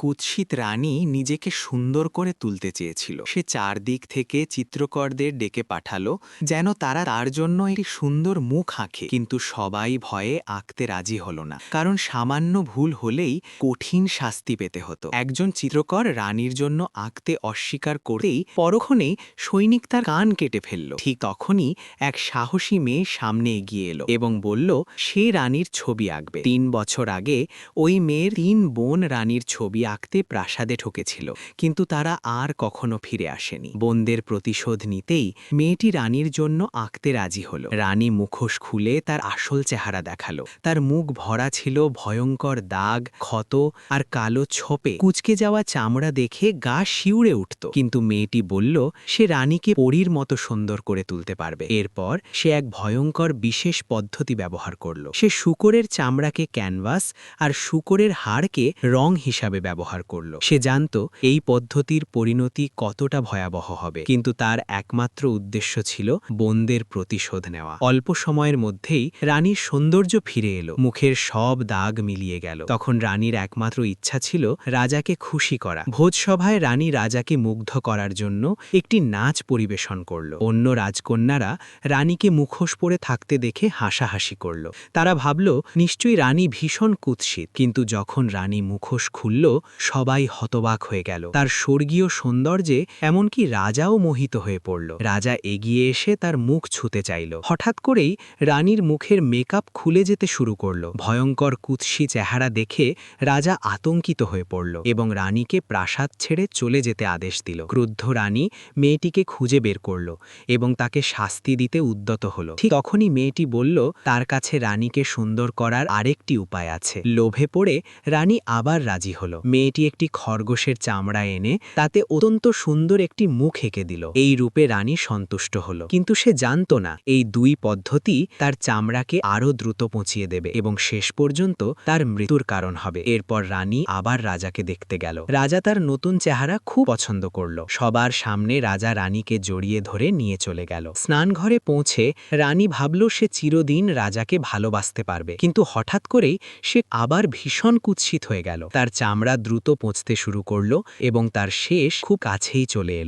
কুৎসিত রানী নিজেকে সুন্দর করে তুলতে চেয়েছিল। সে চারদিক থেকে চিত্রকরদের ডেকে পাঠালো যেন তারা তার জন্য একটি সুন্দর মুখ আঁকে, কিন্তু সবাই ভয়ে আঁকতে রাজি হলো না, কারণ সামান্য ভুল হলেই কঠিন শাস্তি পেতে হতো। একজন চিত্রকর রানীর জন্য আঁকতে অস্বীকার করতেই পরক্ষণেই সৈনিক তার কান কেটে ফেলল। ঠিক তখনই এক সাহসী মেয়ে সামনে এগিয়ে এলো এবং বলল সে রানীর ছবি আঁকবে। ৩ বছর আগে ওই মেয়ের ৩ বোন রানীর ছবি আঁকতে প্রাসাদে ঠকেছিল, কিন্তু তারা আর কখনো ফিরে আসেনি। বোনদের প্রতিশোধ নিতেই মেয়েটি রানীর জন্য আঁকতে রাজি হলো। রানী মুখোশ খুলে তার আসল চেহারা দেখালো। তার মুখ ভরা ছিল ভয়ঙ্কর দাগ, ক্ষত আর কালো ছোপে। কুঁচকে যাওয়া চামড়া দেখে গা শিউরে উঠত, কিন্তু মেয়েটি বলল সে রানীকে পরীর মতো সুন্দর করে তুলতে পারবে। এরপর সে এক ভয়ঙ্কর বিশেষ পদ্ধতি ব্যবহার করল। সে শূকরের চামড়াকে ক্যানভাস আর শূকরের হাড়কে রং হিসাবে ব্যবহার করল। সে জানত এই পদ্ধতির পরিণতি কতটা ভয়াবহ হবে, কিন্তু তার একমাত্র উদ্দেশ্য ছিল বোনদের প্রতিশোধ নেওয়া। অল্প সময়ের মধ্যেই রানীর সৌন্দর্য ফিরে এলো, মুখের সব দাগ মিলিয়ে গেল। তখন রানীর একমাত্র ইচ্ছা ছিল রাজাকে খুশি করা। ভোজসভায় রানী রাজাকে মুগ্ধ করার জন্য একটি নাচ পরিবেশন করল। অন্য রাজকন্যারা রানীকে মুখোশ পরে থাকতে দেখে হাসাহাসি করল। তারা ভাবল নিশ্চয়ই রানী ভীষণ কুৎসিত, কিন্তু যখন রানী মুখোশ খুলল সবাই হতবাক হয়ে গেল। তার স্বর্গীয় সৌন্দর্যে এমনকি রাজাও মোহিত হয়ে পড়ল। রাজা এগিয়ে এসে তার মুখ ছুঁতে চাইল। হঠাৎ করেই রানীর মুখের মেকআপ খুলে যেতে শুরু করল। ভয়ঙ্কর কুৎসি চেহারা দেখে রাজা আতঙ্কিত হয়ে পড়ল এবং রানীকে প্রাসাদ ছেড়ে চলে যেতে আদেশ দিল। ক্রুদ্ধ রানী মেয়েটিকে খুঁজে বের করল এবং তাকে শাস্তি দিতে উদ্যত হল। ঠিক তখনই মেয়েটি বলল তার কাছে রানীকে সুন্দর করার আরেকটি উপায় আছে। লোভে পড়ে রানী আবার রাজি হল। মেয়েটি একটি খরগোশের চামড়া এনে তাতে অত্যন্ত সুন্দর একটি মুখ এঁকে দিল। এই রূপে রানী সন্তুষ্ট হল, কিন্তু সে জানত না এই দুই পদ্ধতি তার চামড়াকে আরও দ্রুত পচিয়ে দেবে এবং শেষ পর্যন্ত তার মৃত্যুর কারণ হবে। এরপর রানী আবার রাজাকে দেখতে গেল। রাজা তার নতুন চেহারা খুব পছন্দ করল। সবার সামনে রাজা রানীকে জড়িয়ে ধরে নিয়ে চলে গেল। স্নানঘরে পৌঁছে রানী ভাবল সে চিরদিন রাজাকে ভালোবাসতে পারবে, কিন্তু হঠাৎ করেই সে আবার ভীষণ কুৎসিত হয়ে গেল। তার চামড়া দ্রুত পচতে শুরু করল এবং তার শেষ খুব কাছেই চলে এল।